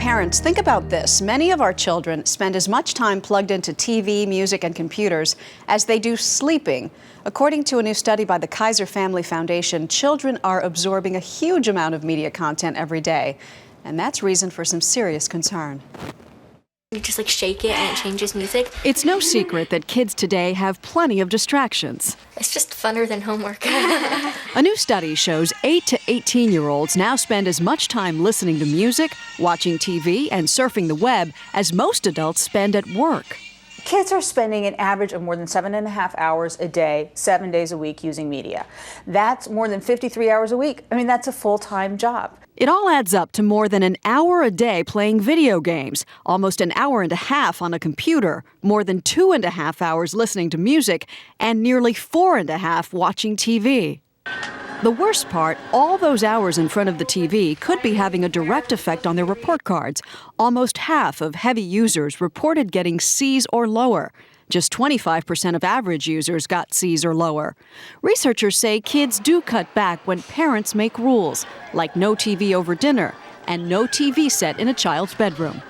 Parents, think about this. Many of our children spend as much time plugged into TV, music, and computers as they do sleeping. According to a new study by the Kaiser Family Foundation, children are absorbing a huge amount of media content every day. And that's reason for some serious concern. You just shake it and it changes music. It's no secret that kids today have plenty of distractions. It's just funner than homework. A new study shows 8 to 18-year-olds now spend as much time listening to music, watching TV, and surfing the web as most adults spend at work. Kids are spending an average of more than 7.5 hours a day, 7 days a week using media. That's more than 53 hours a week. I mean, that's a full-time job. It all adds up to more than an hour a day playing video games, almost an hour and a half on a computer, more than 2.5 hours listening to music, and nearly 4.5 watching TV. The worst part, all those hours in front of the TV could be having a direct effect on their report cards. Almost half of heavy users reported getting C's or lower. Just 25% of average users got C's or lower. Researchers say kids do cut back when parents make rules, like no TV over dinner and no TV set in a child's bedroom.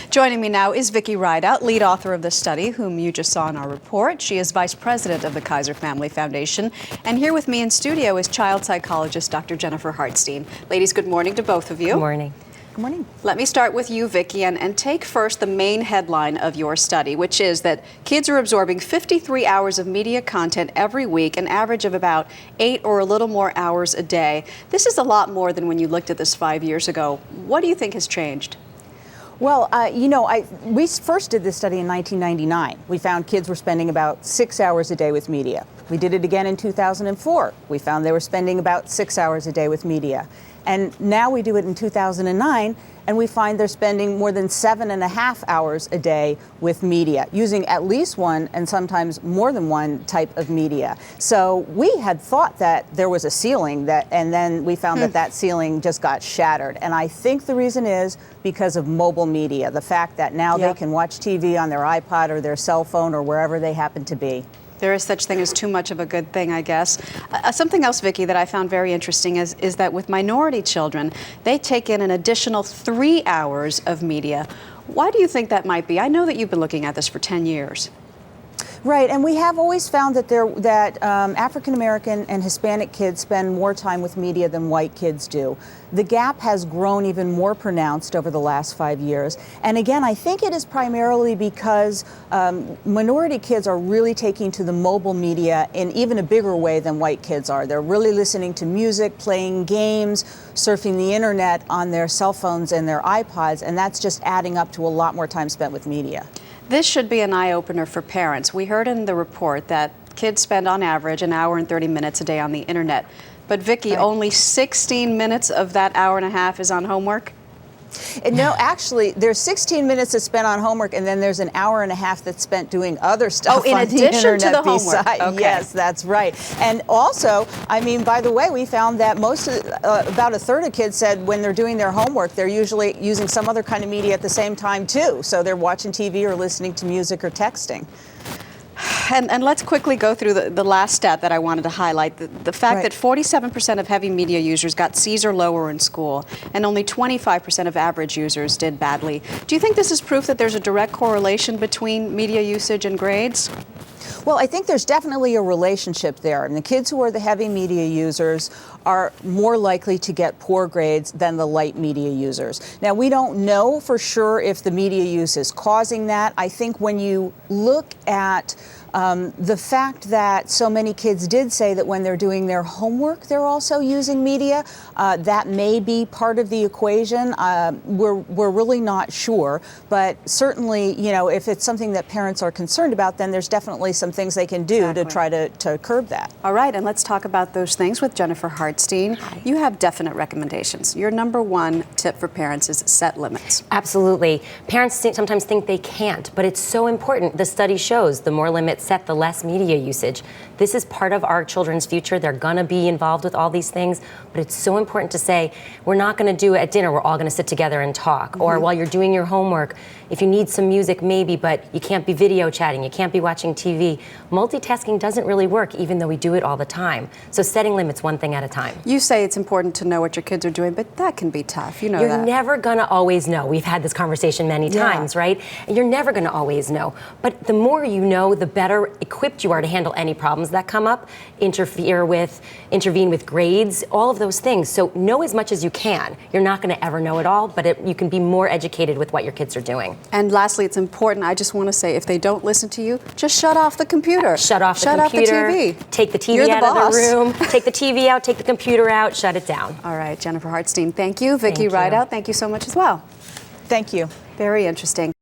Joining me now is Vicki Rideout, lead author of this study, whom you just saw in our report. She is vice president of the Kaiser Family Foundation. And here with me in studio is child psychologist Dr. Jennifer Hartstein. Ladies, good morning to both of you. Good morning. Good morning. Let me start with you, Vicki, and take first the main headline of your study, which is that kids are absorbing 53 hours of media content every week, an average of about 8 or a little more hours a day. This is a lot more than when you looked at this 5 years ago. What do you think has changed? Well, we first did this study in 1999. We found kids were spending about 6 hours a day with media. We did it again in 2004. We found they were spending about 6 hours a day with media. And now we do it in 2009, and we find they're spending more than 7.5 hours a day with media, using at least one and sometimes more than one type of media. So we had thought that there was a ceiling, and then we found that ceiling just got shattered. And I think the reason is because of mobile media, the fact that now they can watch TV on their iPod or their cell phone or wherever they happen to be. There is such thing as too much of a good thing, I guess. Something else, Vicki, that I found very interesting is that with minority children, they take in an additional 3 hours of media. Why do you think that might be? I know that you've been looking at this for 10 years. Right, and we have always found that African American and Hispanic kids spend more time with media than white kids do. The gap has grown even more pronounced over the last 5 years. And again, I think it is primarily because minority kids are really taking to the mobile media in even a bigger way than white kids are. They're really listening to music, playing games, surfing the internet on their cell phones and their iPods, and that's just adding up to a lot more time spent with media. This should be an eye-opener for parents. We heard in the report that kids spend on average an hour and 30 minutes a day on the internet. But Vicki, only 16 minutes of that hour and a half is on homework? No, actually, there's 16 minutes that's spent on homework, and then there's an hour and a half that's spent doing other stuff. Oh, in on addition the internet to the homework. Okay. Yes, that's right. And also, I mean, by the way, we found that about a third of kids said when they're doing their homework, they're usually using some other kind of media at the same time too. So they're watching TV or listening to music or texting. And let's quickly go through the last stat that I wanted to highlight, the fact that 47% of heavy media users got C's or lower in school, and only 25% of average users did badly. Do you think this is proof that there's a direct correlation between media usage and grades? Well, I think there's definitely a relationship there. And the kids who are the heavy media users are more likely to get poor grades than the light media users. Now, we don't know for sure if the media use is causing that. I think when you look at the fact that so many kids did say that when they're doing their homework, they're also using media, that may be part of the equation. We're really not sure, but certainly, if it's something that parents are concerned about, then there's definitely some things they can do to try to curb that. All right, and let's talk about those things with Jennifer Hartstein. Hi. You have definite recommendations. Your number one tip for parents is set limits. Absolutely. Parents sometimes think they can't, but it's so important. The study shows the more limits set, the less media usage. This is part of our children's future. They're gonna be involved with all these things, but it's so important to say, we're not gonna do it at dinner, we're all gonna sit together and talk. Or while you're doing your homework, if you need some music, maybe, but you can't be video chatting, you can't be watching TV. Multitasking doesn't really work, even though we do it all the time. So setting limits one thing at a time. You say it's important to know what your kids are doing, but that can be tough, you know You're that. never gonna always know. We've had this conversation many times, right? You're never gonna always know. But the more you know, the better equipped you are to handle any problems that come up, intervene with grades, all of those things. So know as much as you can. You're not gonna ever know it all, but you can be more educated with what your kids are doing. And lastly, it's important, I just want to say, if they don't listen to you, just shut off the computer. Shut off the computer. computer. TV. Take the TV You're the out of boss. the room. Take the TV out, take the computer out, shut it down. All right, Jennifer Hartstein, thank you. Vicki Thank you. Rideout, thank you so much as well. Thank you. Very interesting.